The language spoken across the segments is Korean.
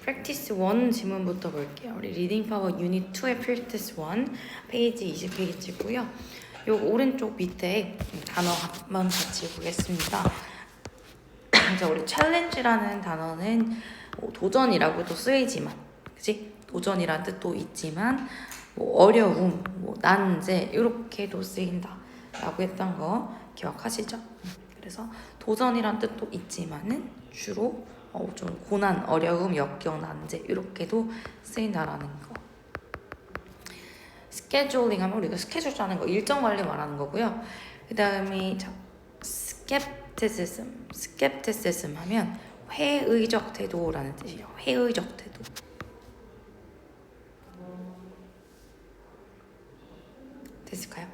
practice 1 지문부터 볼게요. 우리 리딩 파워 유닛 2의 practice 1 페이지 20페이지고요. 요 오른쪽 밑에 단어 한번 같이 보겠습니다. 자, 우리 챌린지라는 단어는 뭐 도전이라고도 쓰이지만, 그치? 도전이란 뜻도 있지만, 뭐 어려움, 뭐 난제 이렇게도 쓰인다라고 했던 거 기억하시죠? 그래서 도전이란 뜻도 있지만은 주로 좀 고난, 어려움, 역경, 난제 이렇게도 쓰인다라는 거. 스케줄링 하면 우리가 스케줄 짜는 거, 일정 관리 말하는 거고요. 그 다음에 skepticism 하면 회의적 태도라는 뜻이에요. 회의적 태도. 됐을까요?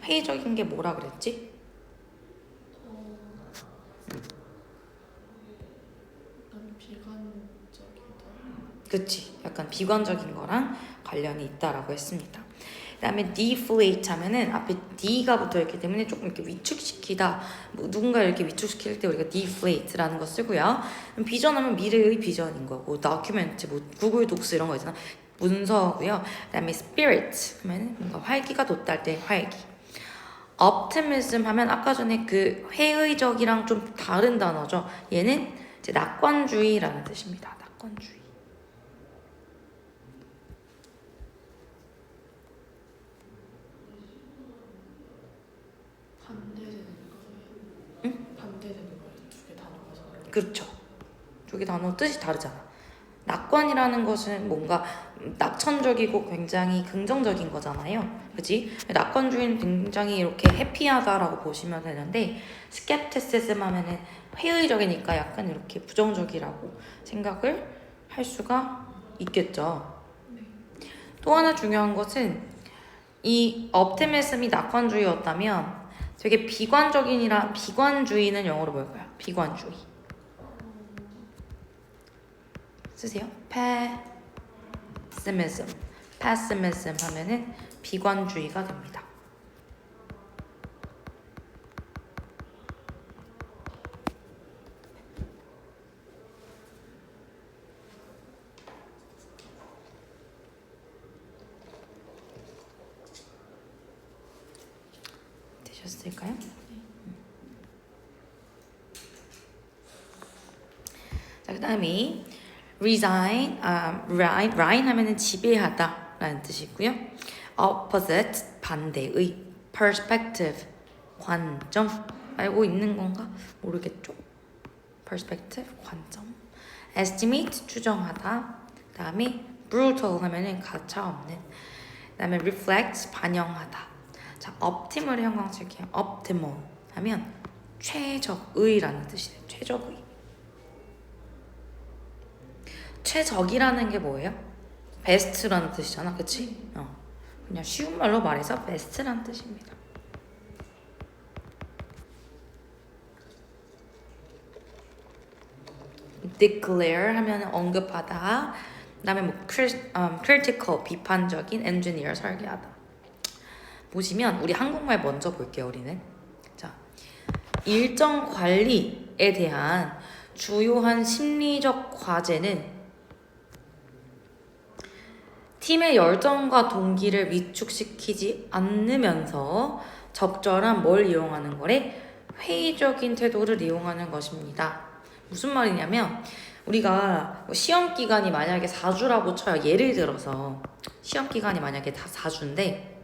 회의적인 게 뭐라 그랬지? 그치, 약간 비관적인 거랑 관련이 있다라고 했습니다. 그 다음에 deflate 하면은 앞에 D가 붙어있기 때문에 조금 이렇게 위축시키다, 뭐 누군가를 이렇게 위축시킬 때 우리가 deflate라는 거 쓰고요. 비전하면 미래의 비전인 거고, document, 뭐 구글 독스 이런 거 있잖아, 문서고요. 그 다음에 spirit 하면은 뭔가 활기가 돋달 때 활기. optimism 하면 아까 전에 그 회의적이랑 좀 다른 단어죠. 얘는 이제 낙관주의라는 뜻입니다. 낙관주의. 그렇죠. 두 개 단어 뜻이 다르잖아. 낙관이라는 것은 뭔가 낙천적이고 굉장히 긍정적인 거잖아요. 그치? 낙관주의는 굉장히 이렇게 해피하다라고 보시면 되는데, skepticism 하면은 회의적이니까 약간 이렇게 부정적이라고 생각을 할 수가 있겠죠. 또 하나 중요한 것은 이 optimism이 낙관주의였다면 되게 비관주의는 영어로 뭘까요? 비관주의. 쓰세요. pessimism 하면은 비관주의가 됩니다. 되셨을까요? 자, 그 다음에 resign 하면은 지배하다 라는 뜻이고요. opposite, 반대의, perspective, 관점. 알고 있는 건가? 모르겠죠? perspective, 관점. estimate, 추정하다. 그 다음에 brutal 하면은 가차없는. 그 다음에 reflect, 반영하다. 자, optimal을 형광칠게요. optimal 하면 최적의라는 뜻이에요. 최적의. 최적이라는 게 뭐예요? 베스트라는 뜻이잖아, 그치? 그냥 쉬운 말로 말해서 베스트라는 뜻입니다. declare 하면 언급하다. 그 다음에 뭐 critical, 비판적인, engineer, 설계하다. 보시면 우리 한국말 먼저 볼게요, 우리는. 자, 일정 관리에 대한 주요한 심리적 과제는 팀의 열정과 동기를 위축시키지 않으면서 적절한 뭘 이용하는 거래? 회의적인 태도를 이용하는 것입니다. 무슨 말이냐면 우리가 시험 기간이 만약에 4주라고 쳐요. 예를 들어서 시험 기간이 만약에 다 4주인데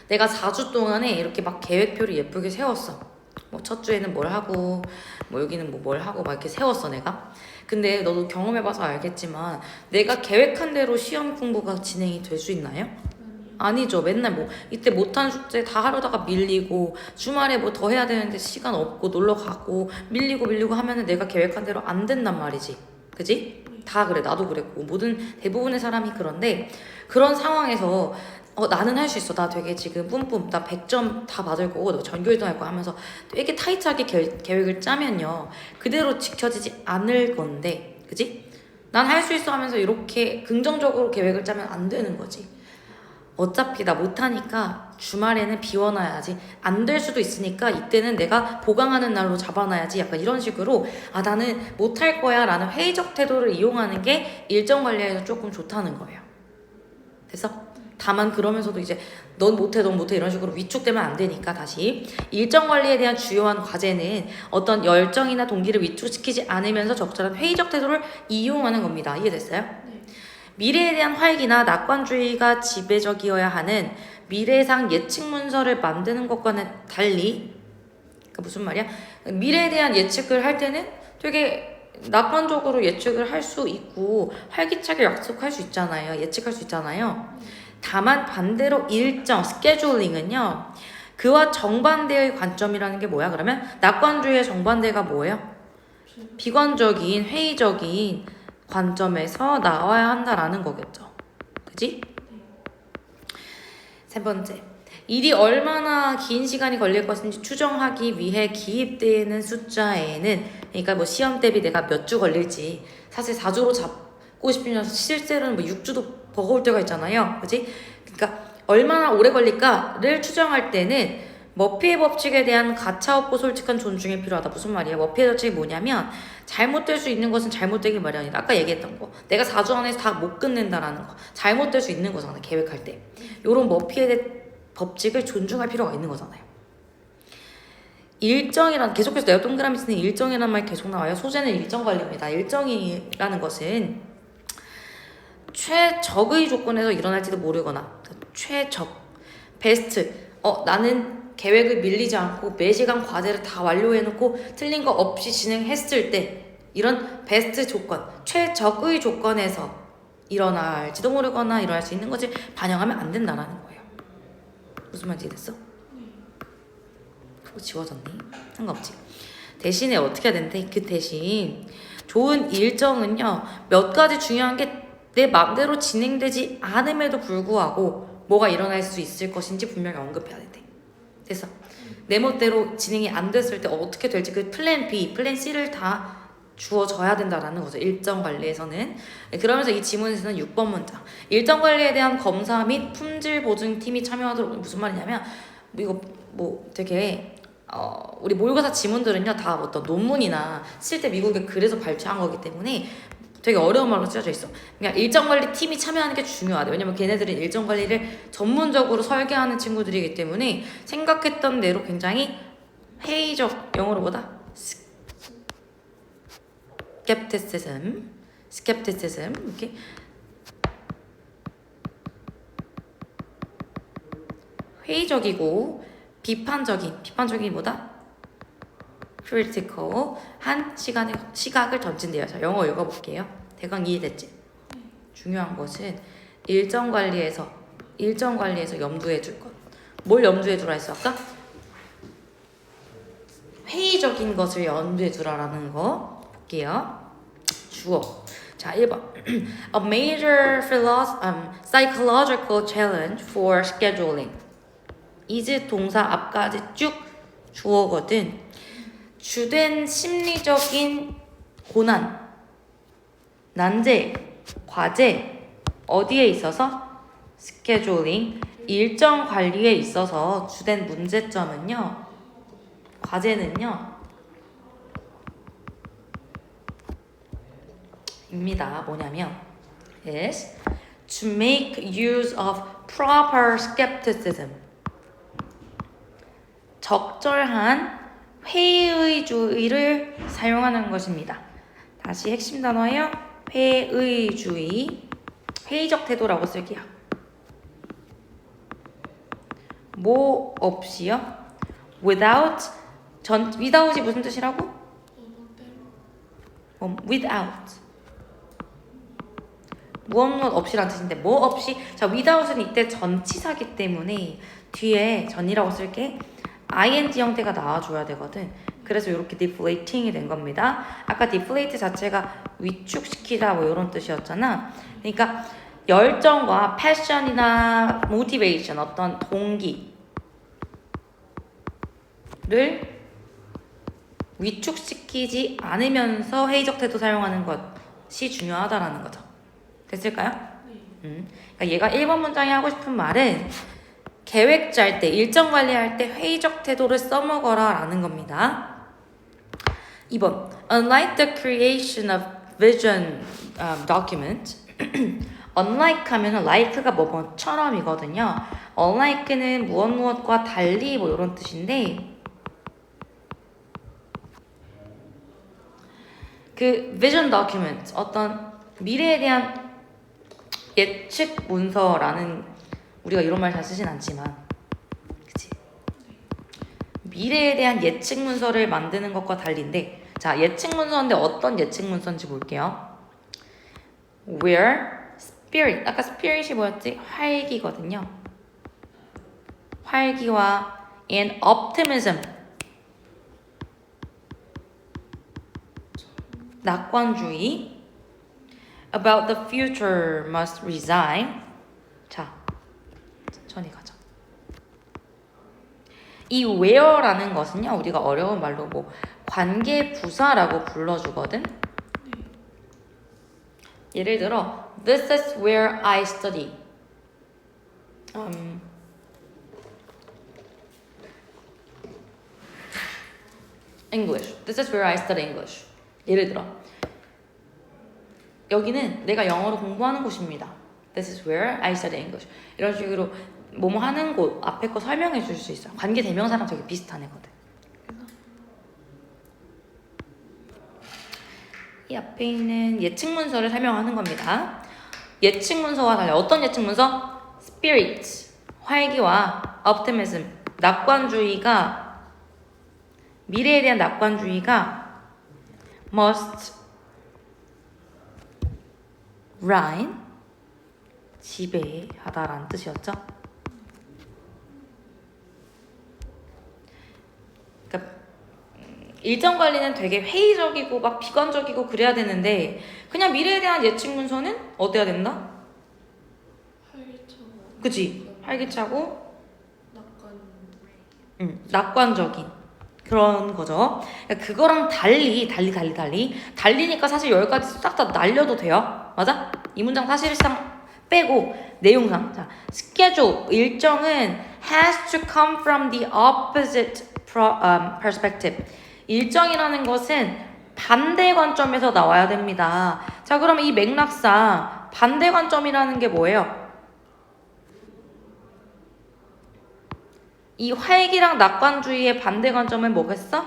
내가 4주 동안에 이렇게 막 계획표를 예쁘게 세웠어. 뭐 첫 주에는 뭘 하고 뭐 여기는 뭐 뭘 하고 막 이렇게 세웠어 내가. 근데 너도 경험해봐서 알겠지만 내가 계획한 대로 시험 공부가 진행이 될 수 있나요? 아니죠. 맨날 뭐 이때 못한 숙제 다 하려다가 밀리고 주말에 뭐 더 해야 되는데 시간 없고 놀러 가고 밀리고 하면은 내가 계획한 대로 안 된단 말이지. 그지? 다 그래. 나도 그랬고 대부분의 사람이 그런데 그런 상황에서 나는 할 수 있어. 나 되게 지금 뿜뿜 나 100점 다 받을 거고 너 전교 1등 할 거야 하면서 되게 타이트하게 계획을 짜면요 그대로 지켜지지 않을 건데, 그지? 난 할 수 있어 하면서 이렇게 긍정적으로 계획을 짜면 안 되는 거지. 어차피 나 못하니까 주말에는 비워놔야지. 안 될 수도 있으니까 이때는 내가 보강하는 날로 잡아놔야지. 약간 이런 식으로 나는 못할 거야 라는 회의적 태도를 이용하는 게 일정 관리에서 조금 좋다는 거예요. 됐어? 다만 그러면서도 이제 넌 못해 이런 식으로 위축되면 안 되니까 다시 일정 관리에 대한 주요한 과제는 어떤 열정이나 동기를 위축시키지 않으면서 적절한 회의적 태도를 이용하는 겁니다. 이해됐어요? 네. 미래에 대한 활기나 낙관주의가 지배적이어야 하는 미래상 예측 문서를 만드는 것과는 달리, 그러니까 무슨 말이야? 미래에 대한 예측을 할 때는 되게 낙관적으로 예측을 할 수 있고 활기차게 약속할 수 있잖아요. 예측할 수 있잖아요. 다만 반대로 일정, 스케줄링은요. 그와 정반대의 관점이라는 게 뭐야? 그러면 낙관주의의 정반대가 뭐예요? 비관적인, 회의적인 관점에서 나와야 한다라는 거겠죠. 그지? 세 번째, 일이 얼마나 긴 시간이 걸릴 것인지 추정하기 위해 기입되는 숫자에는, 그러니까 뭐 시험 대비 내가 몇 주 걸릴지, 사실 4주로 잡고 싶으면 실제로는 뭐 6주도 버거울 때가 있잖아요. 그지? 그러니까 얼마나 오래 걸릴까를 추정할 때는 머피의 법칙에 대한 가차없고 솔직한 존중이 필요하다. 무슨 말이에요? 머피의 법칙이 뭐냐면 잘못될 수 있는 것은 잘못되길 마련이다. 아까 얘기했던 거. 내가 4주 안에서 다 못 끝낸다라는 거. 잘못될 수 있는 거잖아. 계획할 때. 요런 머피의 법칙을 존중할 필요가 있는 거잖아요. 일정이란, 계속해서 내가 동그라미 쓰는 일정이란 말 계속 나와요. 소재는 일정 관리입니다. 일정이라는 것은 최적의 조건에서 일어날지도 모르거나 최적, 베스트, 나는 계획을 밀리지 않고 매시간 과제를 다 완료해놓고 틀린 거 없이 진행했을 때 이런 베스트 조건, 최적의 조건에서 일어날지도 모르거나 일어날 수 있는 것을 반영하면 안 된다는 거예요. 무슨 말인지 됐어? 그거 지워졌니? 상관없지. 대신에 어떻게 해야 되는데, 그 대신 좋은 일정은요, 몇 가지 중요한 게 내 마음대로 진행되지 않음에도 불구하고 뭐가 일어날 수 있을 것인지 분명히 언급해야 돼. 됐어. 내 멋대로 진행이 안 됐을 때 어떻게 될지 그 플랜 B, 플랜 C를 다 주어져야 된다라는 거죠. 일정 관리에서는. 그러면서 이 지문에서는 6번 문장. 일정 관리에 대한 검사 및 품질 보증팀이 참여하도록. 무슨 말이냐면 이거 뭐 되게 우리 모의고사 지문들은요 다 어떤 논문이나 실제 미국에 그래서 발췌한 거기 때문에 되게 어려운 말로 쓰여져 있어. 그냥 일정 관리 팀이 참여하는 게 중요하대. 왜냐면 걔네들은 일정 관리를 전문적으로 설계하는 친구들이기 때문에 생각했던 대로 굉장히 회의적, 영어로 뭐다? skepticism 이렇게 회의적이고 비판적인 뭐다? critical 한 시각을 던진대요. 자, 영어 읽어볼게요. 대강 이해됐지? 중요한 것은 일정 관리에서 염두에 줄 것. 뭘 염두에 두라 했어 아까? 회의적인 것을 염두에 두라라는 거 볼게요. 주어. 자, 1번. A major psychological challenge for scheduling. is 동사 앞까지 쭉 주어거든. 주된 심리적인 고난, 난제, 과제 어디에 있어서? 스케줄링, 일정 관리에 있어서 주된 문제점은요, 과제는요 입니다. 뭐냐면 is to make use of proper skepticism. 적절한 회의주의를 사용하는 것입니다. 다시 핵심 단어예요. 회의주의, 회의적 태도라고 쓸게요. 뭐 없이요? without이 무슨 뜻이라고? without. 무엇 없이란 뜻인데 뭐 없이? 자, without은 이때 전치사기 때문에 뒤에 전이라고 쓸게. ing 형태가 나와줘야 되거든. 그래서 이렇게 deflating이 된 겁니다. 아까 deflate 자체가 위축시키다 뭐 이런 뜻이었잖아. 그러니까 열정과 passion이나 motivation, 어떤 동기를 위축시키지 않으면서 회의적 태도 사용하는 것이 중요하다라는 거죠. 됐을까요? 그러니까 얘가 1번 문장이 하고 싶은 말은 계획 짤 때, 일정 관리할 때 회의적 태도를 써먹어라 라는 겁니다. 2번. Unlike the creation of vision document. unlike 하면은 like가 뭐뭐처럼이거든요. unlike는 무엇과 달리 뭐 이런 뜻인데 그 vision document 어떤 미래에 대한 예측 문서라는 우리가 이런 말 잘 쓰진 않지만 그치? 미래에 대한 예측 문서를 만드는 것과 달리인데 자 예측 문서인데 어떤 예측 문서인지 볼게요. Where spirit 아까 spirit이 뭐였지? 활기거든요. 활기와 and optimism 낙관주의 about the future must resign. 자, 천천히 가자. 이 where라는 것은요, 우리가 어려운 말로 뭐 관계 부사라고 불러주거든. 예를 들어, this is where I study. English. This is where I study English. 예를 들어, 여기는 내가 영어를 공부하는 곳입니다. This is where I study English. 이런 식으로 뭐뭐 하는 곳 앞에 거 설명해 줄 수 있어요. 관계 대명사랑 되게 비슷한 애거든. 이 앞에 있는 예측 문서를 설명하는 겁니다. 예측 문서와 달리 어떤 예측 문서? Spirit, 활기와 optimism, 낙관주의가 미래에 대한 낙관주의가 must reign 지배하다라는 뜻이었죠. 그러니까 일정 관리는 되게 회의적이고 막 비관적이고 그래야 되는데 그냥 미래에 대한 예측 문서는 어때야 된다? 활기차고. 그치? 활기차고 낙관적인 그런 거죠. 그러니까 그거랑 달리니까 사실 여기까지 싹 다 날려도 돼요. 맞아? 이 문장 사실상 빼고 내용상 자 스케줄 일정은 has to come from the opposite perspective. 일정이라는 것은 반대 관점에서 나와야 됩니다. 자 그러면 이 맥락상 반대 관점이라는 게 뭐예요? 이 활기랑 낙관주의의 반대 관점은 뭐겠어?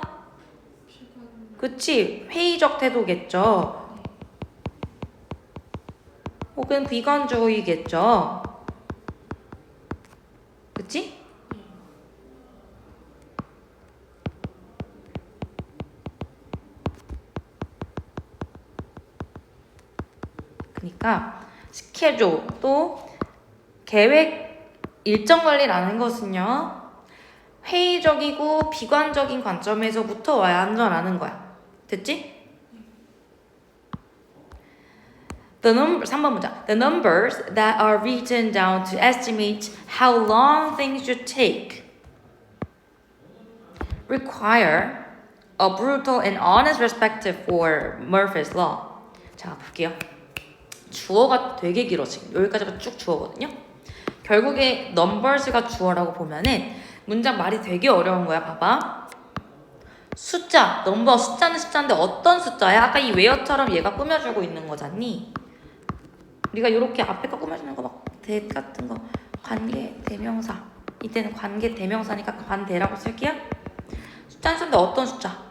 그치? 회의적 태도겠죠. 혹은 비관주의겠죠. 그치? 그러니까 스케줄 또 계획 일정 관리라는 것은요. 회의적이고 비관적인 관점에서부터 와야 한다는 거야. 됐지? 3번 문장. The numbers that are written down to estimate how long things should take require a brutal and honest perspective for Murphy's Law. 자, 볼게요. 주어가 되게 길어 지금. 여기까지가 쭉 주어거든요. 결국에 numbers가 주어라고 보면은 문장 말이 되게 어려운 거야. 봐봐. 숫자, 넘버, 숫자는 숫자인데 어떤 숫자야? 아까 이 where처럼 얘가 꾸며주고 있는 거잖니? 우리가 이렇게 앞에 거 꾸며주는 거 막 대 같은 거 관계 대명사 이때는 관계 대명사니까 관대라고 쓸게요. 숫자는 숫자인데 어떤 숫자?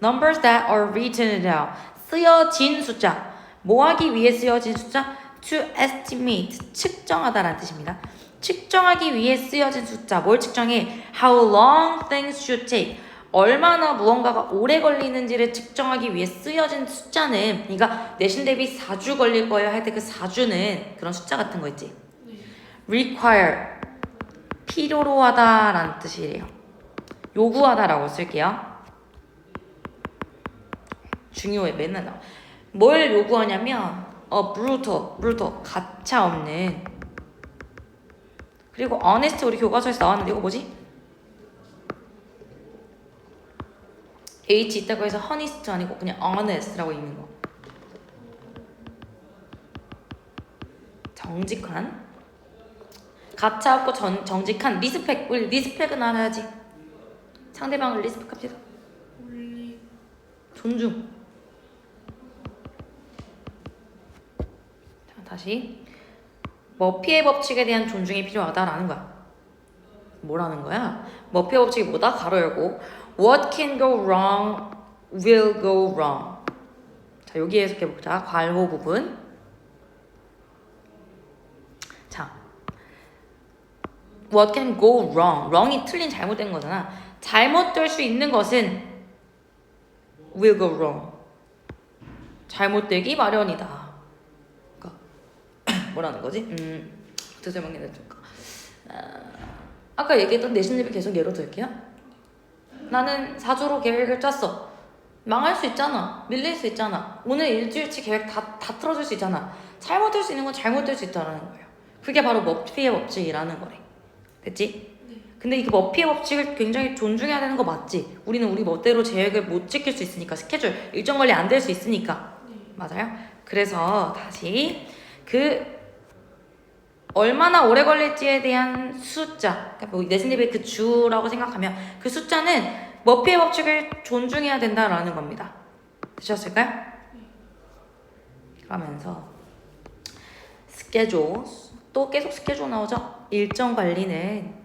Numbers that are written down. 쓰여진 숫자. 뭐 하기 위해 쓰여진 숫자? To estimate. 측정하다라는 뜻입니다. 측정하기 위해 쓰여진 숫자. 뭘 측정해? How long things should take. 얼마나 무언가가 오래 걸리는지를 측정하기 위해 쓰여진 숫자는 그러니까 내신 대비 4주 걸릴 거예요 할 때 그 4주는 그런 숫자 같은 거 있지? require 필요로 하다라는 뜻이래요. 요구하다라고 쓸게요. 중요해. 맨날 나와. 뭘 요구하냐면 brutal 가차 없는 그리고 honest 우리 교과서에서 나왔는데 이거 뭐지? H 있다고 해서 honest 아니고 그냥 honest라고 읽는 거. 정직한, 가차없고 정직한, 리스펙. 우리 리스펙은 알아야지. 상대방을 리스펙합시다. 올리. 존중. 자, 다시 머피의 법칙에 대한 존중이 필요하다라는 거야. 뭐라는 거야? 머피의 법칙이 뭐다? 가로 열고 What can go wrong will go wrong. 자, 여기 해석해보자. 괄호 부분. 자, What can go wrong? wrong이 틀린, 잘못된 거잖아. 잘못될 수 있는 것은 will go wrong. 잘못되기 마련이다. 그러니까 뭐라는 거지? 어떻게 설명해야 될까? 아까 얘기했던 내신집을 계속 예로 들게요. 나는 4주로 계획을 짰어. 망할 수 있잖아. 밀릴 수 있잖아. 오늘 일주일치 계획 다 틀어줄 수 있잖아. 잘못될 수 있는 건 잘못될 수 있다는 거예요. 그게 바로 머피의 법칙이라는 거래. 됐지? 네. 근데 이 머피의 법칙을 굉장히 존중해야 되는 거 맞지? 우리는 우리 멋대로 계획을 못 지킬 수 있으니까, 스케줄 일정 관리 안 될 수 있으니까. 네. 맞아요? 그래서 다시 얼마나 오래 걸릴지에 대한 숫자, 그러니까 뭐 내신입의 그 주라고 생각하면 그 숫자는 머피의 법칙을 존중해야 된다라는 겁니다. 되셨을까요? 그러면서 스케줄, 또 계속 스케줄 나오죠? 일정 관리는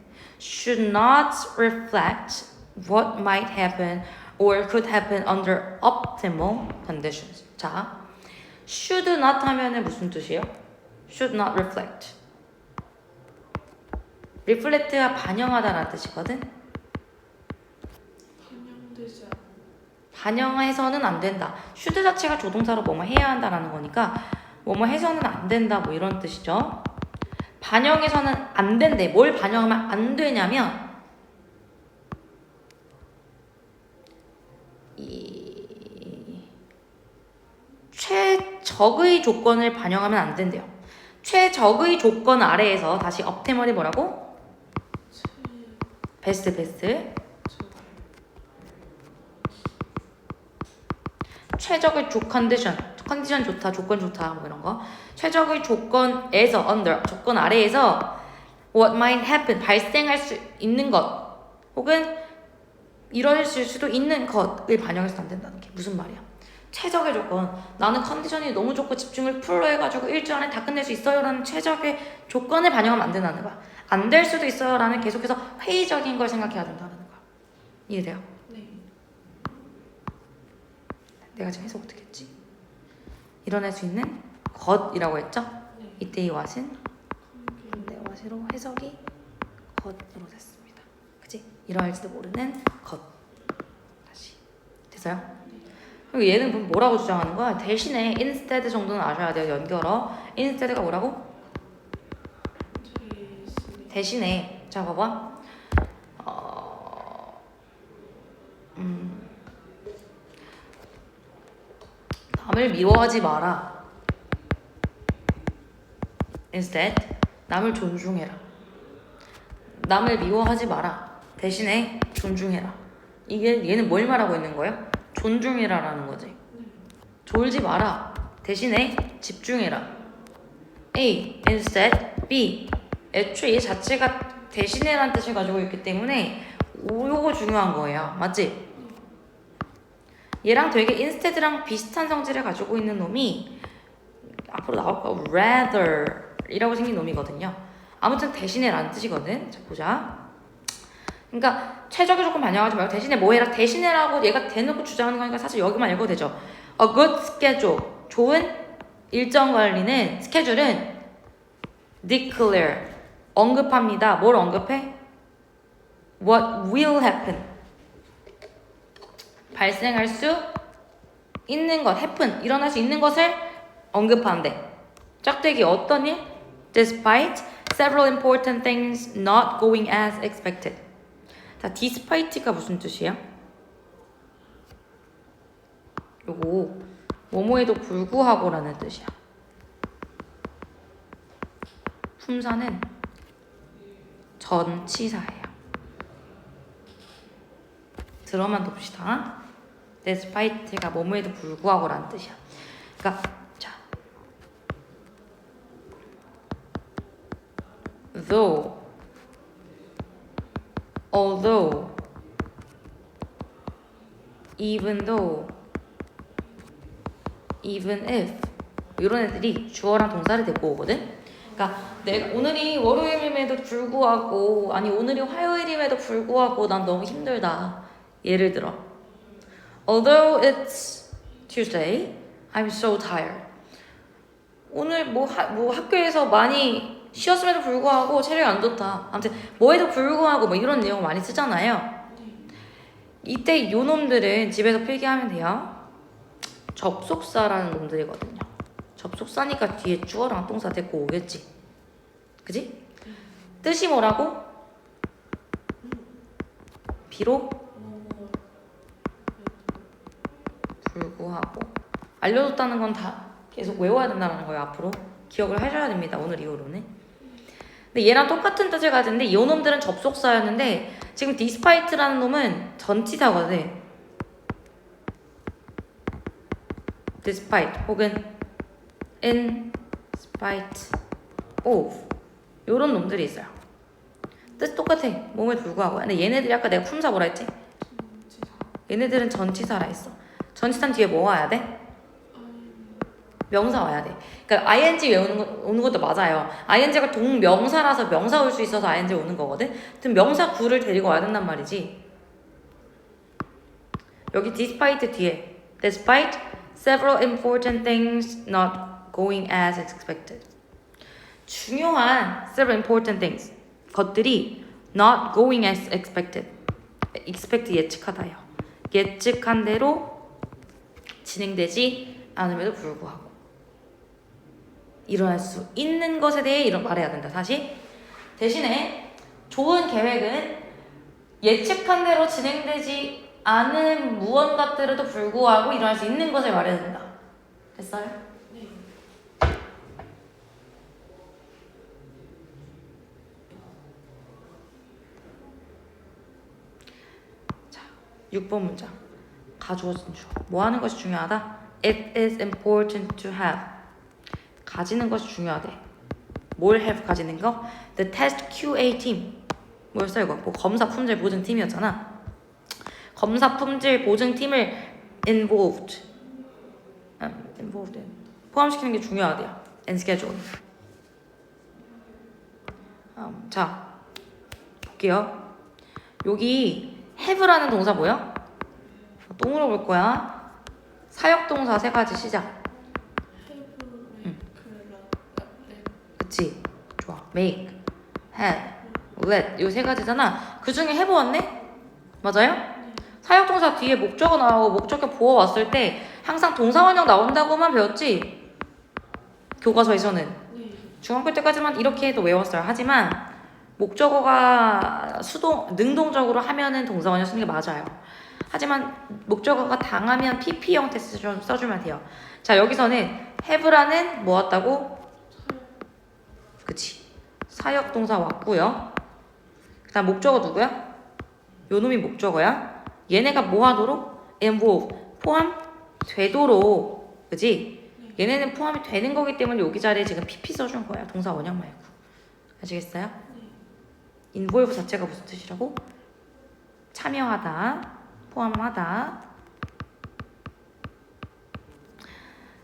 should not reflect what might happen or could happen under optimal conditions. 자, should not 하면은 무슨 뜻이에요? should not reflect. reflect가 반영하다라는 뜻이거든. 반영되지 않. 반영해서는 안 된다. should 자체가 조동사로 뭐뭐 해야 한다라는 거니까 뭐뭐 해서는 안 된다, 뭐 이런 뜻이죠. 반영해서는 안 된대. 뭘 반영하면 안 되냐면 이 최적의 조건을 반영하면 안 된대요. 최적의 조건 아래에서 다시 업테머리 뭐라고? 베스트. 최적의 컨디션 좋다, 조건 좋다, 뭐 이런 거. 최적의 조건에서, under, 조건 아래에서 what might happen, 발생할 수 있는 것, 혹은 이뤄질 수도 있는 것을 반영해서 안 된다는 게 무슨 말이야? 최적의 조건, 나는 컨디션이 너무 좋고 집중을 풀로 해가지고 일주일 안에 다 끝낼 수 있어요 라는 최적의 조건을 반영하면 안 된다는 거야. 안 될 수도 있어요 라는 계속해서 회의적인 걸 생각해야 된다는 거야. 이해돼요? 네. 내가 지금 해석 어떻게 했지? 일어날 수 있는 것이라고 했죠? 네. 이때 이 what은 네, what으로 해석이 것으로 됐습니다. 그치? 일어날지도 모르는 것. 다시 됐어요? 그리고 얘는 그럼 뭐라고 주장하는 거야? 대신에 instead 정도는 아셔야 돼요. 연결어. instead가 뭐라고? 대신에. 자, 봐봐. 남을 미워하지 마라. Instead, 남을 존중해라. 남을 미워하지 마라. 대신에 존중해라. 얘는 뭘 말하고 있는 거예요? 존중해라라는 거지. 졸지 마라. 대신에 집중해라. A, instead, B. 애초에 얘 자체가 대신해라는 뜻을 가지고 있기 때문에 요거 중요한 거예요. 맞지? 얘랑 되게 instead랑 비슷한 성질을 가지고 있는 놈이 앞으로 나올 거 rather 이라고 생긴 놈이거든요. 아무튼 대신해라는 뜻이거든. 자, 보자. 그러니까 최적의 조건 반영하지 말고 대신에 뭐 해라. 대신해라고 얘가 대놓고 주장하는 거니까 사실 여기만 읽어도 되죠. A good schedule. 좋은 일정 관리는, 스케줄은 declare. 언급합니다. 뭘 언급해? What will happen. 발생할 수 있는 것, happen, 일어날 수 있는 것을 언급하는데 짝대기 어떤 일? Despite several important things not going as expected. 자, despite가 무슨 뜻이에요? 요거 뭐뭐에도 불구하고라는 뜻이야. 품사는 전치사예요. 들어만 둡시다. despite가 뭐뭐에도 불구하고라는 뜻이야. 그러니까 자, though, although, even though, even if 이런 애들이 주어랑 동사를 데리고 오거든. 그러니까 내가 오늘이 월요일임에도 불구하고 아니 오늘이 화요일임에도 불구하고 난 너무 힘들다. 예를 들어 Although it's Tuesday, I'm so tired. 오늘 뭐 학교에서 많이 쉬었음에도 불구하고 체력이 안 좋다. 아무튼 뭐에도 불구하고 뭐 이런 내용 많이 쓰잖아요. 이때 요 놈들은 집에서 필기하면 돼요. 접속사라는 놈들이거든요. 접속사니까 뒤에 주어랑 동사 데리고 오겠지. 그지? 뜻이 뭐라고? 비록 불구하고 알려줬다는 건 다 계속 외워야 된다는 거예요. 앞으로 기억을 하셔야 됩니다. 오늘 이후로는. 근데 얘랑 똑같은 뜻을 가지는데 이 놈들은 접속사였는데 지금 despite라는 놈은 전치사거든. despite 혹은 in spite of 요런 놈들이 있어요. 뜻 똑같아. 몸에 불구하고. 근데 얘네들이 아까 내가 품사 뭐라 했지? 얘네들은 전치사라 했어. 전치사 뒤에 뭐 와야 돼? 명사 와야 돼. 그러니까 ing 외우는 오는 것도 맞아요. ing가 동명사라서 명사 올 수 있어서 ing 오는 거거든. 하여튼 명사 구를 데리고 와야 된단 말이지. 여기 despite 뒤에 despite several important things not going as expected. 중요한 several important things 것들이 not going as expected. expect 예측하다요. 예측한 대로 진행되지 않음에도 불구하고 일어날 수 있는 것에 대해 말해야 된다. 다시 대신에 좋은 계획은 예측한 대로 진행되지 않은 무언가들에도 불구하고 일어날 수 있는 것을 말해야 된다. 됐어요? 네. 자, 6번 문장. 가주어진 주어. 뭐 하는 것이 중요하다? It is important to have. 가지는 것이 중요하대. 뭘 have 가지는 거? The test QA team. 뭐였어 이거? 뭐 검사 품질 보증 팀이었잖아. 검사 품질 보증 팀을 involved 포함시키는 게 중요하대요. and schedule. 자 볼게요. 여기 have라는 동사 뭐야? 또 물어볼 거야. 사역동사 세 가지 시작. 그치? 좋아. make, have, let 요 세 가지잖아. 그 중에 have 왔네? 맞아요? 사역동사 뒤에 목적어 나오고 목적어 보어 왔을 때 항상 동사원형 나온다고만 배웠지? 교과서에서는. 중학교 때까지만 이렇게 해도 외웠어요. 하지만 목적어가 능동적으로 하면은 동사원형 쓰는 게 맞아요. 하지만 목적어가 당하면 PP 형태 써주면 돼요. 자, 여기서는 have라는 뭐 왔다고? 그치. 사역동사 왔고요. 그 다음 목적어 누구야? 요 놈이 목적어야. 얘네가 뭐 하도록? involve. 포함되도록. 그치? 얘네는 포함이 되는 거기 때문에 여기 자리에 지금 PP 써준 거야. 동사 원형 말고. 아시겠어요? involve 자체가 무슨 뜻이라고? 참여하다. 포함하다.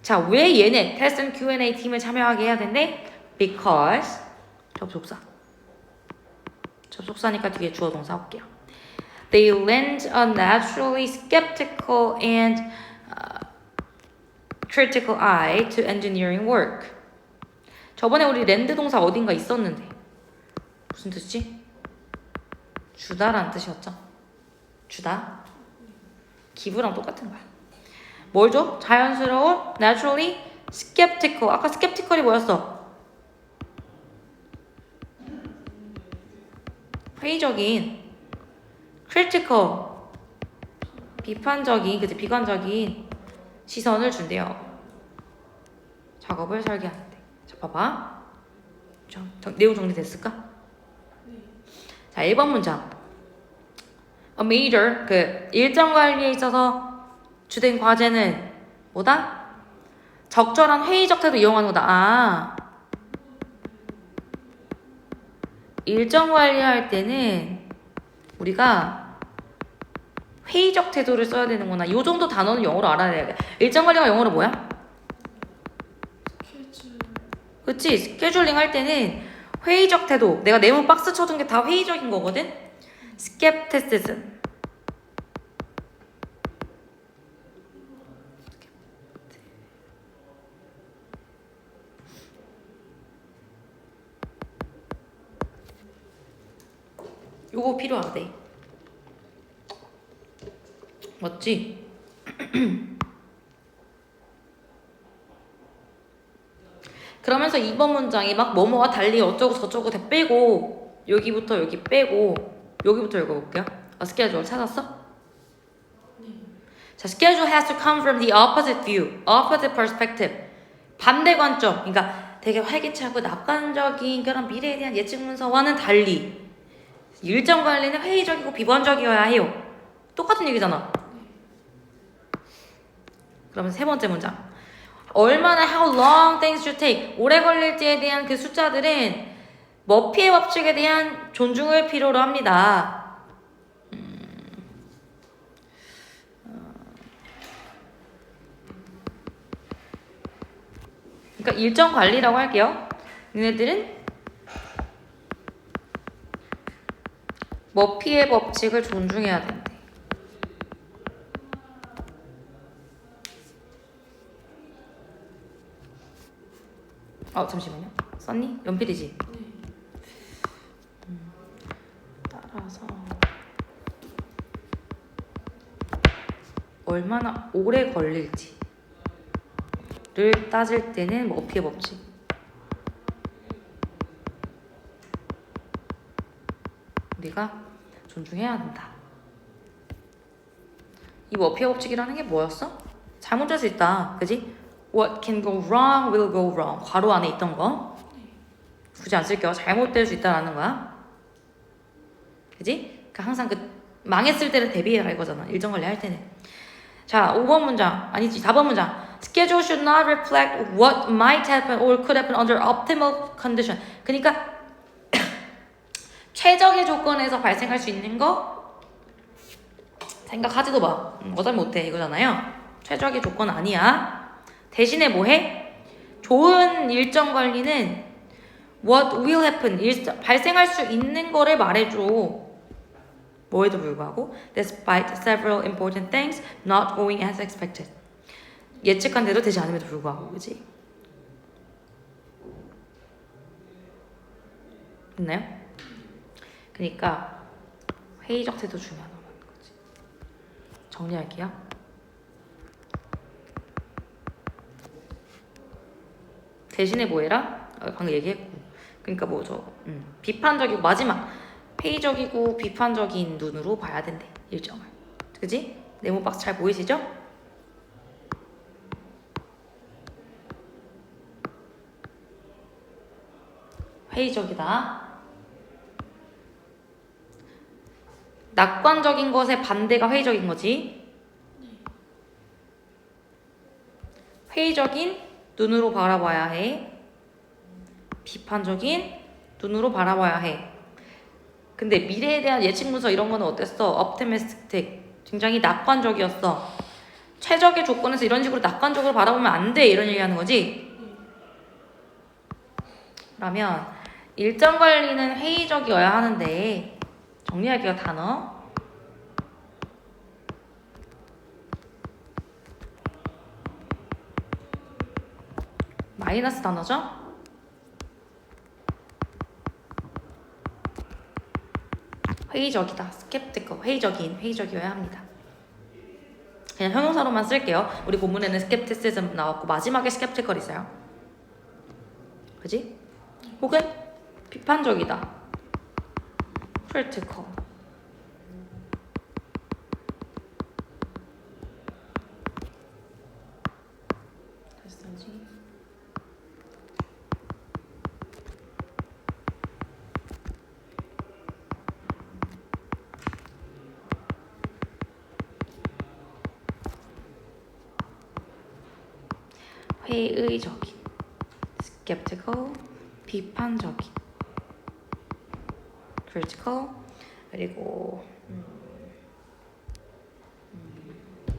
자, 왜 얘네 테스트 앤 Q&A 팀을 참여하게 해야 된대? Because 접속사니까 뒤에 주어 동사 할게요. They lend a naturally skeptical and critical eye to engineering work. 저번에 우리 lend 동사 어딘가 있었는데 무슨 뜻이지? 주다라는 뜻이었죠? 주다? 기부랑 똑같은 거야. 뭘 줘? 자연스러운 naturally skeptical. 아까 skeptical이 뭐였어? 회의적인, critical, 비판적인, 그치? 비관적인 시선을 준대요. 작업을 설계하는데. 자, 봐봐. 내용 정리됐을까? 자, 1번 문장. A major, 그 일정 관리에 있어서 주된 과제는 뭐다? 적절한 회의적 태도 이용하는 거다. 일정 관리할 때는 우리가 회의적 태도를 써야 되는구나. 이 정도 단어는 영어로 알아야 돼. 일정 관리가 영어로 뭐야? 스케줄. 그치? 스케줄링 할 때는 회의적 태도. 내가 네모 박스 쳐둔 게 다 회의적인 거거든? skepticism. 요거 필요하대. 맞지? 그러면서 이번 문장이 막 뭐뭐와 달리 어쩌고 저쩌고 다 빼고 여기부터 여기 빼고 여기부터 읽어볼게요. 스케줄 찾았어? 네. 자, schedule has to come from the opposite view, opposite perspective. 반대 관점. 그러니까 되게 활기차고 낙관적인 그런 미래에 대한 예측 문서와는 달리 일정 관리는 회의적이고 비관적이어야 해요. 똑같은 얘기잖아. 그러면 세 번째 문장. 얼마나 how long things should take, 오래 걸릴지에 대한 그 숫자들은 머피의 법칙에 대한 존중을 필요로 합니다. 그러니까 일정 관리라고 할게요. 너네들은 머피의 법칙을 존중해야 된대. 잠시만요. 썼니? 연필이지? 네. 따라서 얼마나 오래 걸릴지를 따질 때는 머피의 법칙. 우리가 존중해야 된다. 이 머피의 법칙이라는 게 뭐였어? 잘못될 수 있다. 그지? What can go wrong will go wrong. 괄호 안에 있던 거. 굳이 안 쓸게요. 잘못될 수 있다라는 거야. 그지? 그러니까 항상 그 망했을 때를 대비해라 이거잖아. 일정 관리 할 때는. 자, 5번 문장. 아니지, 4번 문장. Schedule should not reflect what might happen or could happen under optimal condition. 그러니까 최적의 조건에서 발생할 수 있는 거 생각하지도 마. 어차피 못해 이거잖아요. 최적의 조건 아니야. 대신에 뭐해? 좋은 일정 관리는 what will happen, 발생할 수 있는 거를 말해줘. 뭐에도 불구하고 despite several important things not going as expected. 예측한 대로 되지 않음에도 불구하고, 그지? 됐나요? 그러니까 회의적 태도 중요한 거지. 정리할게요. 대신에 뭐해라? 방금 얘기했고. 그러니까 비판적이고 마지막 회의적이고 비판적인 눈으로 봐야 된대. 일정을. 그지? 네모 박스 잘 보이시죠? 회의적이다. 낙관적인 것의 반대가 회의적인 거지. 회의적인 눈으로 바라봐야 해. 비판적인 눈으로 바라봐야 해. 근데 미래에 대한 예측 문서 이런 거는 어땠어? optimistic. 굉장히 낙관적이었어. 최적의 조건에서 이런 식으로 낙관적으로 바라보면 안 돼. 이런 얘기하는 거지. 그러면 일정 관리는 회의적이어야 하는데 정리할게요. 단어. 마이너스 단어죠? 회의적이다. skeptical. 회의적이어야 합니다. 그냥 형용사로만 쓸게요. 우리 본문에는 skepticism 나왔고 마지막에 skeptical 있어요. 그지? 혹은 비판적이다. critical. 회의적인, skeptical, 비판적인. critical. 그리고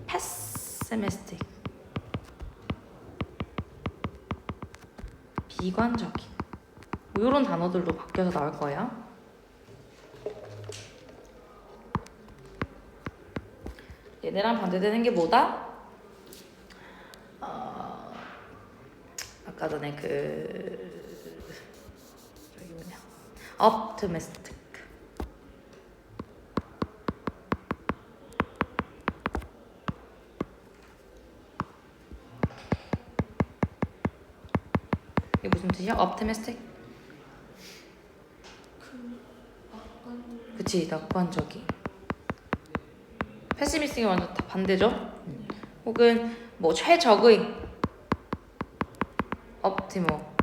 pessimistic. 비관적인. 뭐 이런 단어들도 바뀌어서 나올 거예요. 얘네랑 반대되는 게 뭐다? 아까 전에 저기 뭐냐? optimistic. 이게 무슨 뜻이야? optimistic? 그치, 낙관적인. pessimistic이 완전 다 반대죠? 혹은 뭐 최적의 optimo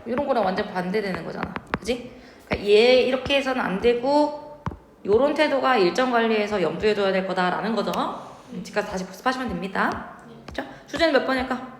이런 거랑 완전 반대되는 거잖아, 그치? 그러니까 얘 이렇게 해서는 안 되고 요런 태도가 일정 관리에서 염두에 둬야 될 거다라는 거죠. 지금까지 다시 복습하시면 됩니다. 그쵸? 주제는 몇 번일까?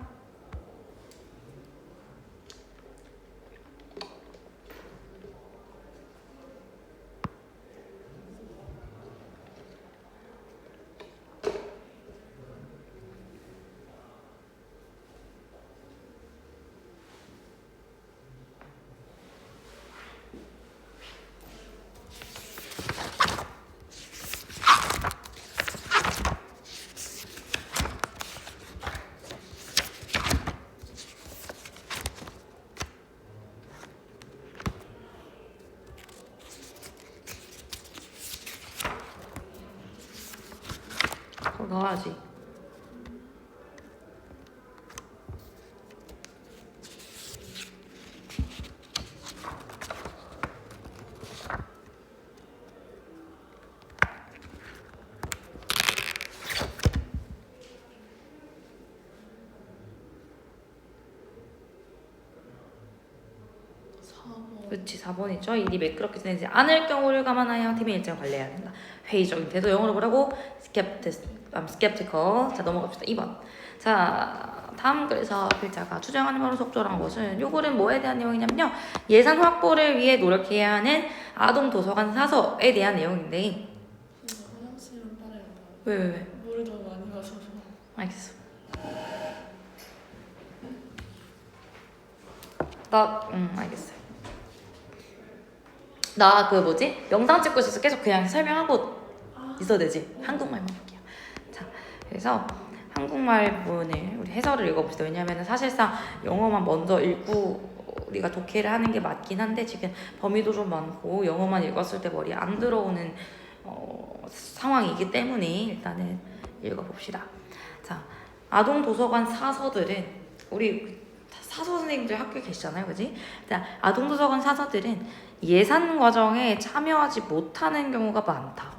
넣어야지. 그치, 4번이죠. 일이 매끄럽게 진행되지 않을 경우를 감안하여 팀의 일정을 관리해야 한다. 회의적인 태도, 영어로 뭐라고? skeptical. 자, 넘어갑시다. 2번. 자, 다음 글에서 필자가 추정하는 바로 속조라는 것은 요거는 뭐에 대한 내용이냐면요. 예산 확보를 위해 노력해야 하는 아동 도서관 사서에 대한 내용인데. 화장실은 따라요. 왜? 물을 너무 많이 마셔서. 알겠어. 알겠어요. 나 그 뭐지? 영상 찍고 있어서 계속 그냥 설명하고 있어도 되지? 한국말만 볼게요. 자, 그래서 한국말 부분을 우리 해설을 읽어봅시다. 왜냐면 사실상 영어만 먼저 읽고 우리가 독해를 하는 게 맞긴 한데 지금 범위도 좀 많고 영어만 읽었을 때 머리에 안 들어오는 상황이기 때문에 일단은 읽어봅시다. 자, 아동 도서관 사서들은 우리 사서 선생님들 학교에 계시잖아요, 그지? 자, 아동 도서관 사서들은 예산 과정에 참여하지 못하는 경우가 많다.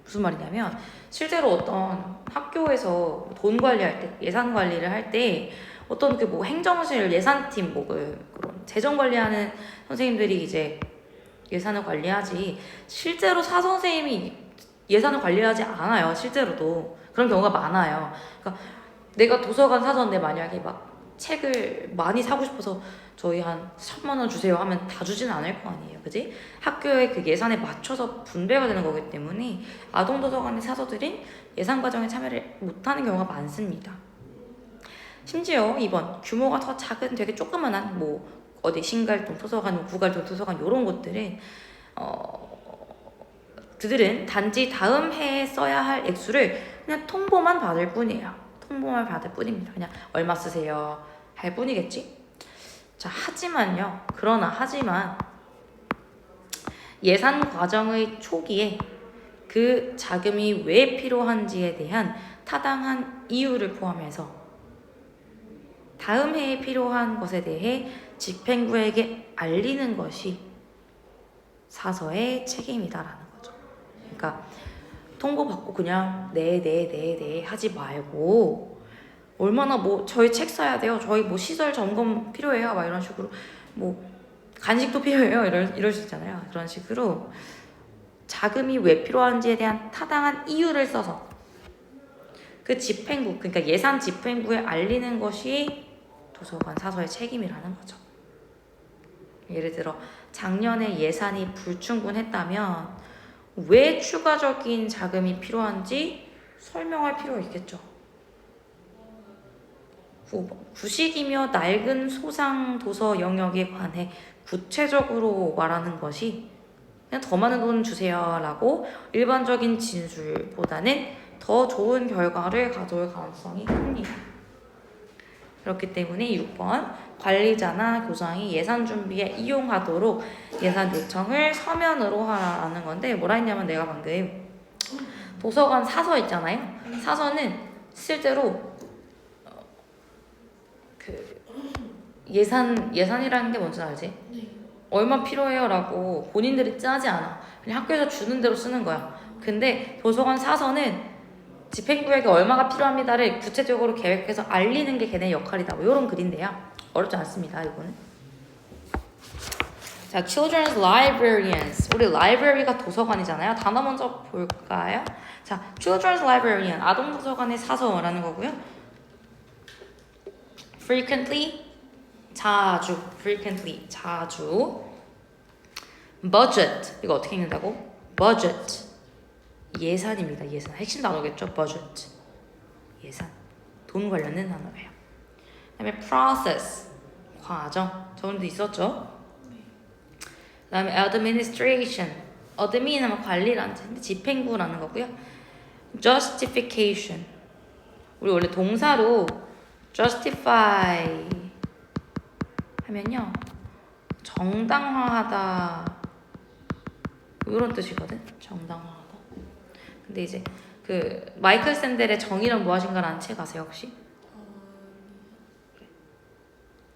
무슨 말이냐면 실제로 어떤 학교에서 돈 관리할 때, 예산 관리를 할 때 어떤 그 뭐 행정실 예산팀 뭐 그런 재정 관리하는 선생님들이 이제 예산을 관리하지 실제로 사 선생님이 예산을 관리하지 않아요. 실제로도 그런 경우가 많아요. 그러니까 내가 도서관 사서인데 만약에 막 책을 많이 사고 싶어서 저희 한 3만 원 주세요 하면 다 주지는 않을 거 아니에요, 그지? 학교의 그 예산에 맞춰서 분배가 되는 거기 때문에 아동 도서관의 사서들이 예산 과정에 참여를 못하는 경우가 많습니다. 심지어 이번 규모가 더 작은 되게 조그만한 뭐 어디 신갈동 도서관, 구갈동 도서관 이런 곳들은 그들은 단지 다음 해에 써야 할 액수를 그냥 통보만 받을 뿐이에요. 통보만 받을 뿐입니다. 그냥 얼마 쓰세요 할 뿐이겠지. 자, 하지만 예산 과정의 초기에 그 자금이 왜 필요한지에 대한 타당한 이유를 포함해서 다음 해에 필요한 것에 대해 집행부에게 알리는 것이 사서의 책임이다라는 거죠. 그러니까 통보받고 그냥 네 하지 말고 얼마나 뭐 저희 책 사야 돼요. 저희 뭐 시설 점검 필요해요. 막 이런 식으로 뭐 간식도 필요해요. 이럴 수 있잖아요. 그런 식으로 자금이 왜 필요한지에 대한 타당한 이유를 써서 그 집행부, 그러니까 예산 집행부에 알리는 것이 도서관 사서의 책임이라는 거죠. 예를 들어 작년에 예산이 불충분했다면 왜 추가적인 자금이 필요한지 설명할 필요가 있겠죠. 9번. 구식이며 낡은 소상 도서 영역에 관해 구체적으로 말하는 것이 그냥 더 많은 돈 주세요 라고 일반적인 진술보다는 더 좋은 결과를 가져올 가능성이 큽니다. 그렇기 때문에 6번 관리자나 교장이 예산 준비에 이용하도록 예산 요청을 서면으로 하라는 건데 뭐라 했냐면 내가 방금 도서관 사서 있잖아요. 사서는 실제로 그 예산이라는 게 뭔지 알지? 네. 얼마 필요해요 라고 본인들이 짜지 않아. 그냥 학교에서 주는 대로 쓰는 거야. 근데 도서관 사서는 집행부에게 얼마가 필요합니다를 구체적으로 계획해서 알리는 게 걔네 역할이다. 뭐 이런 글인데요. 어렵지 않습니다. 이거는. 자, children's librarians. 우리 library가 도서관이잖아요. 단어 먼저 볼까요? 자, children's librarian. 아동 도서관의 사서라는 거고요. frequently. 자주. frequently. 자주. budget. 이거 어떻게 읽는다고? budget. 예산입니다. 예산. 핵심 단어겠죠? budget. 예산. 돈 관련된 단어예요. 그 다음에 process. 과정. 저번에도 있었죠? 그 다음에 administration. admin 하면 관리라는 뜻인데 집행부라는 거고요. justification. 우리 원래 동사로 justify 하면요. 정당화하다. 이런 뜻이거든. 정당화하다. 근데 이제 그 마이클 샌델의 정의란 무엇인가라는 책 아세요 혹시?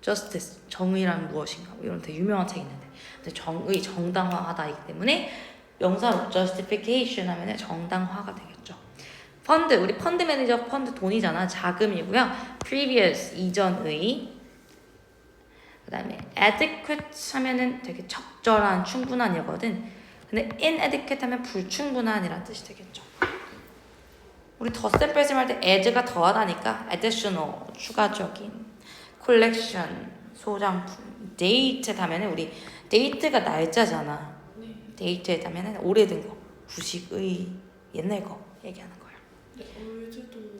Justice, 정의란 무엇인가 뭐 이런 되게 유명한 책 있는데 근데 정의 정당화하다이기 때문에 명사로 justification 하면 정당화가 되겠죠. 펀드, 우리 펀드 매니저 펀드 돈이잖아. 자금이고요. previous, 이전의. 그 다음에 adequate 하면은 되게 적절한, 충분한이거든. 근데 inadequate 하면 불충분한이라는 뜻이 되겠죠. 우리 덧셈 뺄셈 할 때 as가 더하다니까 additional, 추가적인, collection, 소장품, date 하면은 우리 date가 날짜잖아. 네. date 하면은 오래된 거, 구식의 옛날 거 얘기하는 거예요. 네.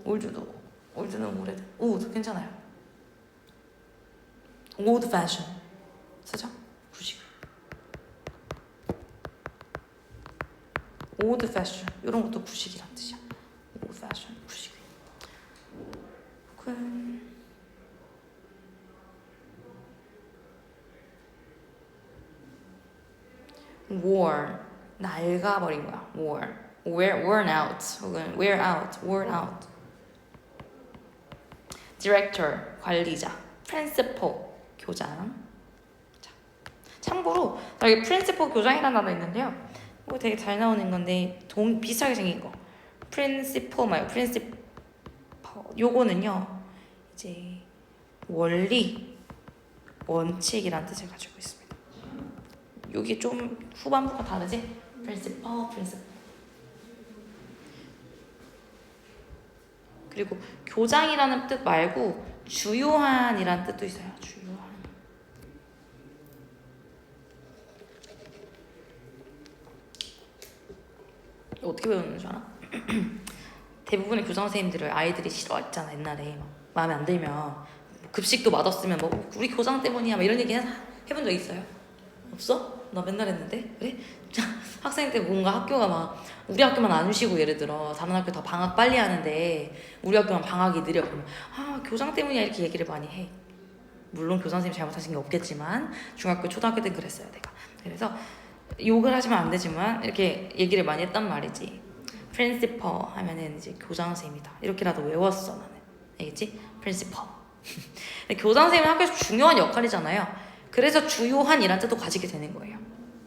올드도. 올드는 오래된. 오ld 괜찮아요. old fashion 쓰죠? 구식. old fashion 이런 것도 구식이란 뜻이야. old fashion 구식. worn 낡아버린 거야. worn out 혹은 wear out. director director principal 교장. 자, 참고로 여기 principal 교장이라는 단어 있는데요. 이거 되게 잘 나오는 건데 비슷하게 생긴 거. principal 말고 principal 요거는요 이제 원리 원칙이라는 뜻을 가지고 있습니다. 여기 좀 후반부가 다르지? principal. 그리고 교장이라는 뜻 말고 주요한이라는 뜻도 있어요. 주요한. 어떻게 배우는 줄 알아? 대부분의 교장 선생님들을 아이들이 싫어했잖아 옛날에. 막 마음에 안 들면 급식도 맛없으면 뭐 우리 교장 때문이야 막 이런 얘기 해본 적 있어요? 없어? 나 맨날 했는데. 그래? 학생 때 뭔가 학교가 막 우리 학교만 안 쉬고 예를 들어 다른 학교 다 방학 빨리 하는데 우리 학교만 방학이 느려. 그러면 교장 때문이야 이렇게 얘기를 많이 해. 물론 교장 선생님이 잘못하신 게 없겠지만 중학교 초등학교 때 그랬어요 내가. 그래서 욕을 하시면 안 되지만 이렇게 얘기를 많이 했단 말이지. principal 하면은 이제 교장 선생님이다 이렇게라도 외웠어 나는. 알겠지? principal. 근데 교장 선생님은 학교에서 중요한 역할이잖아요. 그래서 주요한이란 뜻도 가지게 되는 거예요.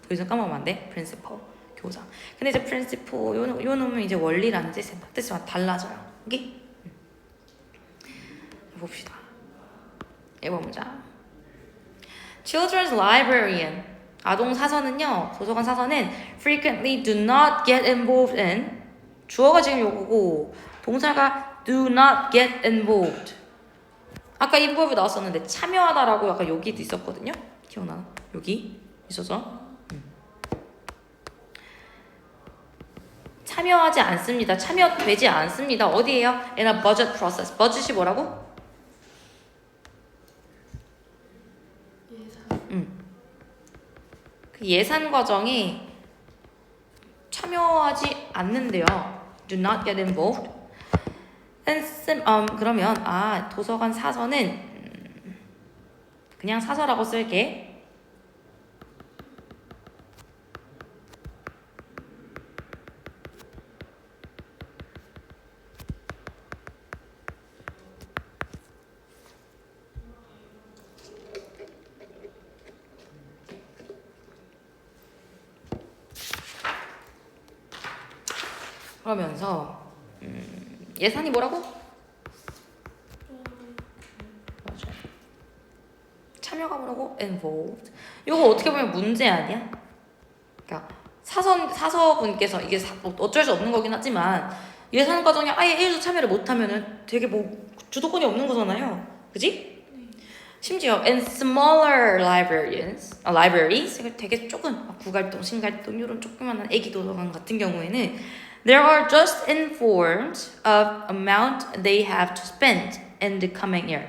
더 이상 까먹으면 안 돼. principal, 교장. 근데 이제 principal 요 놈은 이제 원리라는 뜻이 달라져요. 오케이? 봅시다. 1번 문장. Children's librarian. 아동 사서는요. 도서관 사서는 frequently do not get involved in. 주어가 지금 요거고 동사가 do not get involved. 아까 involve 나왔었는데 참여하다라고 약간 여기도 있었거든요. 기억나? 여기 있어서 참여하지 않습니다. 참여되지 않습니다. 어디에요? In a budget process. budget이 뭐라고? 예산. 그 예산 과정에 참여하지 않는데요. Do not get involved. 그러면 도서관 사서는 그냥 사서라고 쓸게. 그러면서 예산이 뭐라고? 맞아. 참여가 뭐라고? involved. 이거 어떻게 보면 문제 아니야? 그러니까 사서분께서 이게 어쩔 수 없는 거긴 하지만 예산 과정에 아예 1도 참여를 못하면은 되게 뭐 주도권이 없는 거잖아요. 그지? 심지어 in smaller libraries 되게 조금 구갈동, 신갈동 이런 조그만한 애기 도서관 같은 경우에는 there are just informed of amount they have to spend in the coming year.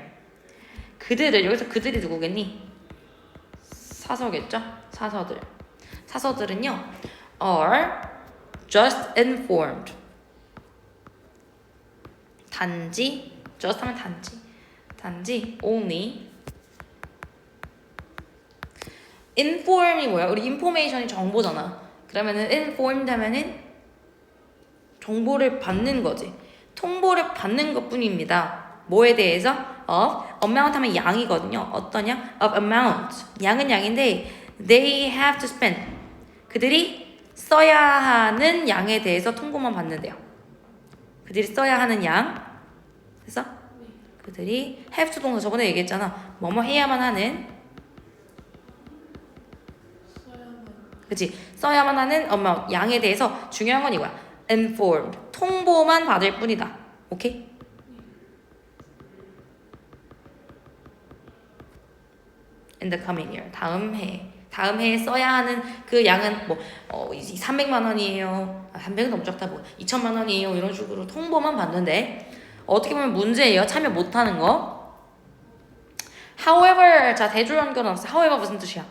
여기서 그들이 누구겠니? 사서겠죠? 사서들은요 are just informed. just 하면 단지 only. inform이 뭐야? 우리 information이 정보잖아. 그러면은 informed 하면은 정보를 받는 거지. 통보를 받는 것 뿐입니다. 뭐에 대해서? of amount 하면 양이거든요. 어떤 양? of amount. 양은 양인데 they have to spend. 그들이 써야 하는 양에 대해서 통보만 받는데요. 그들이 써야 하는 양. 그래서 그들이 have to 동사 저번에 얘기했잖아. 뭐뭐 해야만 하는. 그치? 써야만 하는 amount 양에 대해서 중요한 건 이거야. informed 통보만 받을 뿐이다. 오케이? in the coming year 다음 해에 써야 하는 그 양은 뭐 300만 원이에요. 300은 너무 적다. 뭐 2천만 원이에요. 이런 식으로 통보만 받는데 어떻게 보면 문제예요. 참여 못하는 거. However 자 대조 연결 나왔어. However 무슨 뜻이야?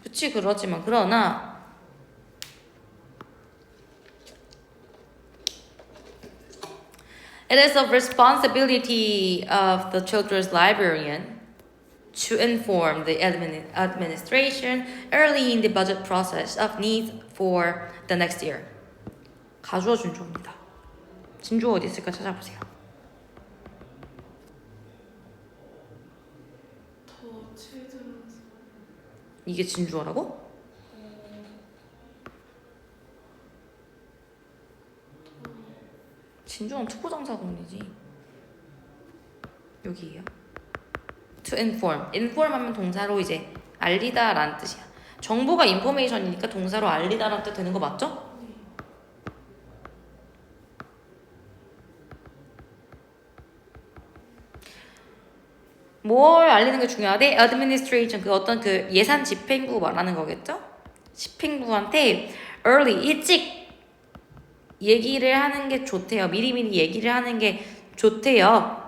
그치 그렇지만 그러나 it is the responsibility of the children's librarian to inform the administration early in the budget process of needs for the next year. 가주어 준주어입니다. 진주어 어디 있을까 찾아보세요. 더 children's. 이게 진주어라고? 진주어는 투부정사구문이지. 여기에요. to inform. inform 하면 동사로 이제 알리다 라는 뜻이야. 정보가 information이니까 동사로 알리다 라는 뜻 되는 거 맞죠? 뭘 알리는 게 중요하대? administration 그 어떤 그 예산 집행부 말하는 거겠죠? 집행부한테 early 일찍 얘기를 하는 게 좋대요. 미리미리 얘기를 하는 게 좋대요.